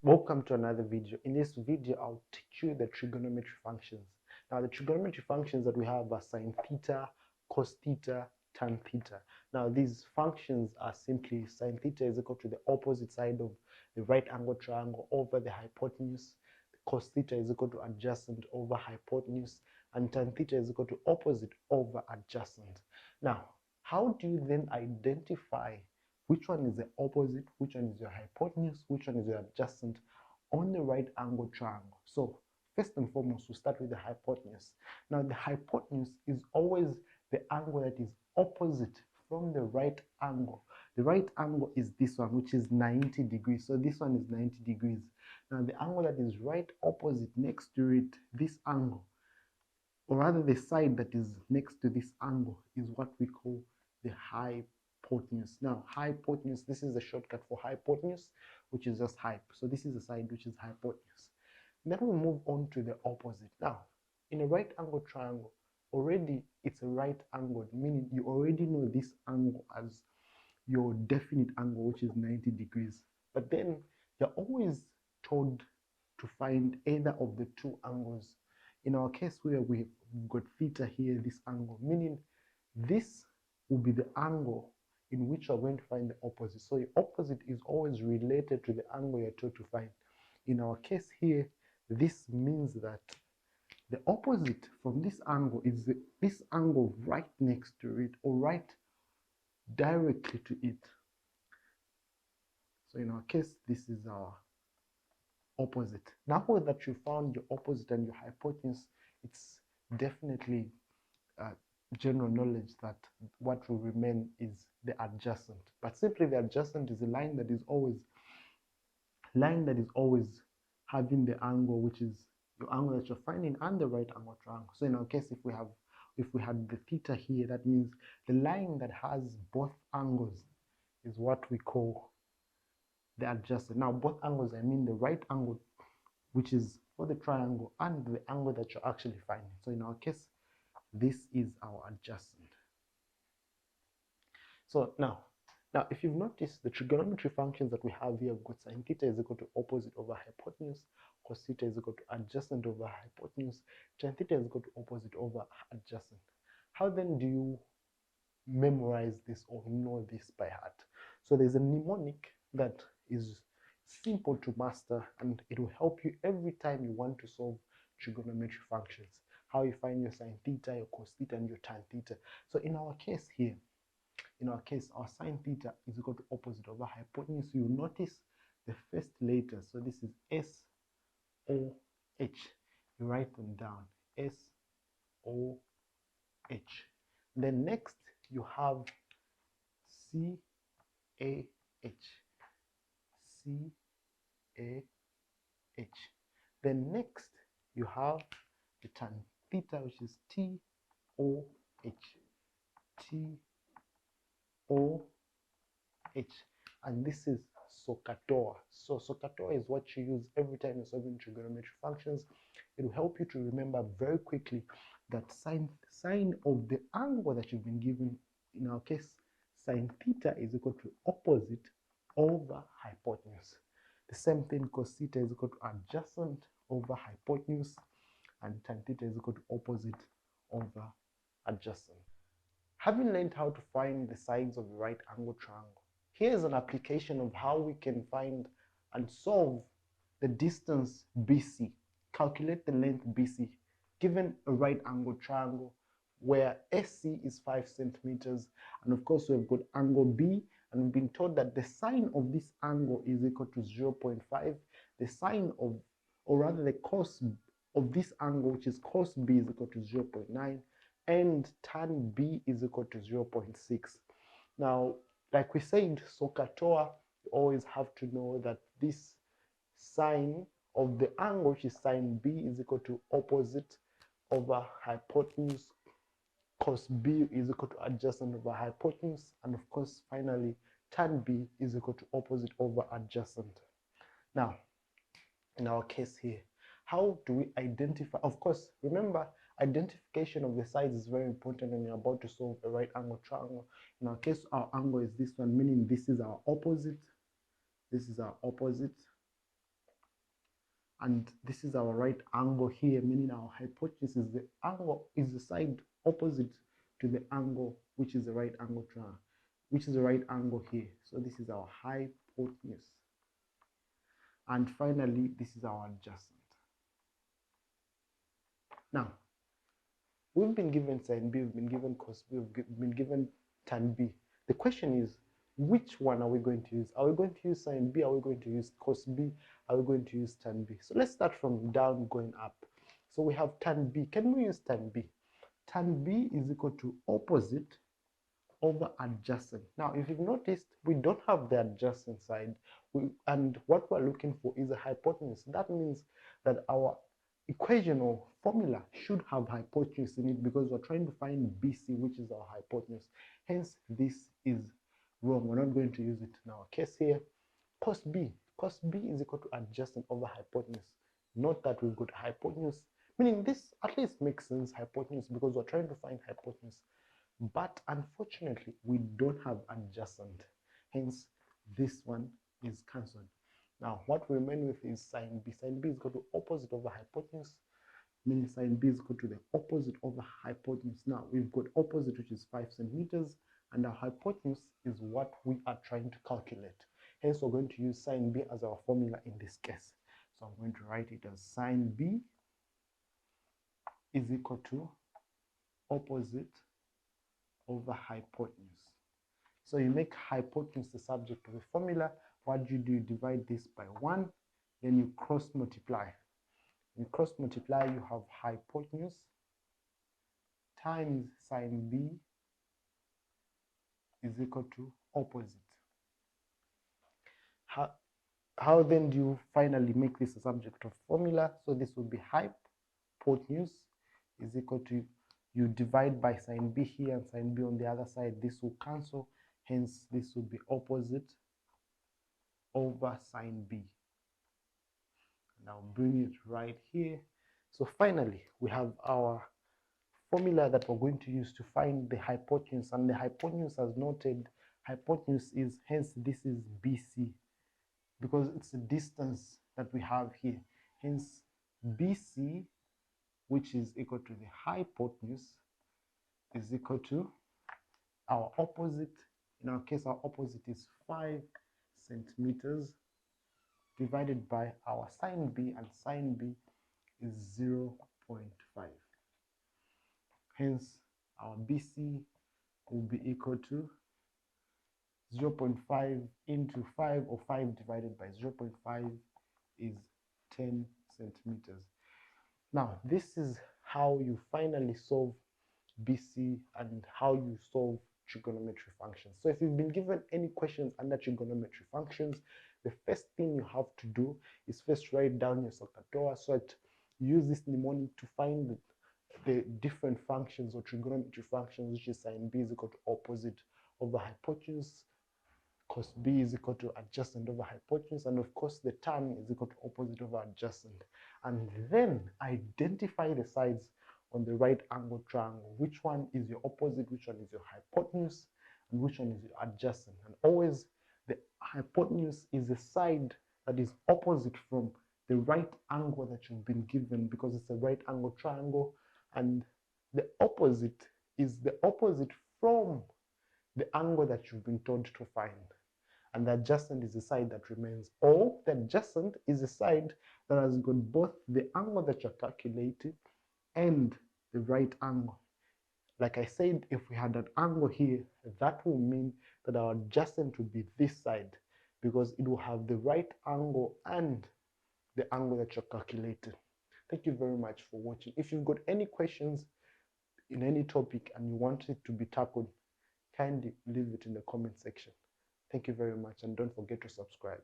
Welcome to another video. In this video, I'll teach you the trigonometry functions. Now, the trigonometry functions that we have are sine theta, cos theta, tan theta. Now, these functions are simply sine theta is equal to the opposite side of the right angle triangle over the hypotenuse. Cos theta is equal to adjacent over hypotenuse, and tan theta is equal to opposite over adjacent. Now, how do you then identify which one is the opposite, which one is your hypotenuse, which one is your adjacent on the right angle triangle? So first and foremost, we start with the hypotenuse. Now the hypotenuse is always the angle that is opposite from the right angle. The right angle is this one, which is 90 degrees. So this one is 90 degrees. Now the angle that is right opposite next to it, this angle, or rather the side that is next to this angle, is what we call the hypotenuse. Now hypotenuse, this is the shortcut for hypotenuse, which is just hype. So this is the side which is hypotenuse. Then we move on to the opposite. Now in a right angle triangle, already it's a right angle, meaning you already know this angle as your definite angle, which is 90 degrees. But then you're always told to find either of the two angles. In our case where we've got theta here, this angle, meaning this will be the angle in which you're going to find the opposite. So your opposite is always related to the angle you're told to find. In our case here, this means that the opposite from this angle is this angle right next to it, or right directly to it. So in our case, this is our opposite. Now that you found your opposite and your hypotenuse, it's definitely general knowledge that what will remain is the adjacent. But simply the adjacent is a line that is always having the angle, which is your angle that you're finding, and the right angle triangle. So in our case, if we had the theta here, that means the line that has both angles is what we call the adjacent. Now both angles, I mean the right angle, which is for the triangle, and the angle that you're actually finding. So in our case, this is our adjacent. So now if you've noticed, the trigonometry functions that we have here, we've got sine theta is equal to opposite over hypotenuse, cos theta is equal to adjacent over hypotenuse, tan theta is equal to opposite over adjacent. How then do you memorize this or know this by heart? So there's a mnemonic that is simple to master, and it will help you every time you want to solve trigonometry functions. How you find your sine theta, your cos theta, and your tan theta. So in our case here, our sine theta is equal to opposite over hypotenuse. You notice the first letter. So this is S, O, H. You write them down. S, O, H. Then next you have C, A, H. C, A, H. Then next you have the tan theta, which is T, O, H. T, O, H. And this is SOHCAHTOA. So SOHCAHTOA is what you use every time you're solving trigonometry functions. It will help you to remember very quickly that sine of the angle that you've been given, in our case, sine theta is equal to opposite over hypotenuse. The same thing, cos theta is equal to adjacent over hypotenuse, and tan theta is equal to opposite over adjacent. Having learned how to find the sides of the right angle triangle, here's an application of how we can find and solve the distance BC. Calculate the length BC given a right angle triangle where SC is 5 centimeters, and of course we've got angle B, and we've been told that the sine of this angle is equal to 0.5. The sine of, or rather the cos of this angle, which is cos B, is equal to 0.9, and tan B is equal to 0.6. Now, like we said, SOHCAHTOA, you always have to know that this sine of the angle, which is sine B, is equal to opposite over hypotenuse. Cos B is equal to adjacent over hypotenuse, and of course finally tan B is equal to opposite over adjacent. Now in our case here, how do we identify? Of course, remember, identification of the sides is very important when you're about to solve a right angle triangle. In our case, our angle is this one, meaning this is our opposite, this is our opposite, and this is our right angle here, meaning our hypotenuse is the angle, is the side opposite to the angle which is the right angle triangle, which is the right angle here. So this is our hypotenuse. And finally, this is our adjacent. Now, we've been given sin B, we've been given cos B, we've been given tan B. The question is, which one are we going to use? Are we going to use sin B? Are we going to use cos B? Are we going to use tan B? So let's start from down going up. So we have tan B. Can we use tan B? Tan B is equal to opposite over adjacent. Now, if you've noticed, we don't have the adjacent side, and what we're looking for is a hypotenuse. That means that our equation or formula should have hypotenuse in it, because we're trying to find BC, which is our hypotenuse. Hence, this is wrong. We're not going to use it in our case here. Cos B. Cos B is equal to adjacent over hypotenuse. Note that we've got hypotenuse, meaning this at least makes sense, hypotenuse, because we're trying to find hypotenuse. But unfortunately, we don't have adjacent. Hence, this one is cancelled. Now, what we remain with is sin B. Sin B is equal to opposite over hypotenuse, meaning sin B is equal to the opposite over hypotenuse. Now, we've got opposite, which is 5 centimeters, and our hypotenuse is what we are trying to calculate. Hence, we're going to use sin B as our formula in this case. So I'm going to write it as sin B is equal to opposite over hypotenuse. So you make hypotenuse the subject of the formula. What do? You divide this by 1, then you cross multiply. You cross multiply, you have hypotenuse times sin B is equal to opposite. How then do you finally make this a subject of formula? So this will be hypotenuse is equal to, you divide by sin B here and sin B on the other side. This will cancel. Hence, this will be opposite over sin B. And I'll bring it right here. So finally, we have our formula that we're going to use to find the hypotenuse. And the hypotenuse, as noted, hypotenuse is, hence this is BC, because it's the distance that we have here. Hence, BC, which is equal to the hypotenuse, is equal to our opposite. In our case, our opposite is 5 centimeters divided by our sin B, and sin B is 0.5. Hence, our BC will be equal to 0.5 into 5, or 5 divided by 0.5 is 10 centimeters. Now, this is how you finally solve BC and how you solve trigonometry functions. So if you've been given any questions under trigonometry functions, the first thing you have to do is first write down your SOHCAHTOA, so that you use this mnemonic to find the different functions or trigonometry functions, which is sin B is equal to opposite over hypotenuse, cos B is equal to adjacent over hypotenuse, and of course the tan is equal to opposite over adjacent. And then identify the sides on the right angle triangle. Which one is your opposite, which one is your hypotenuse, and which one is your adjacent. And always the hypotenuse is the side that is opposite from the right angle that you've been given, because it's a right angle triangle, and the opposite is the opposite from the angle that you've been told to find. And the adjacent is the side that remains, or the adjacent is the side that has got both the angle that you're calculating and the right angle. Like I said, if we had an angle here, that will mean that our adjacent would be this side, because it will have the right angle and the angle that you're calculating. Thank you very much for watching. If you've got any questions in any topic and you want it to be tackled, kindly leave it in the comment section. Thank you very much, and don't forget to subscribe.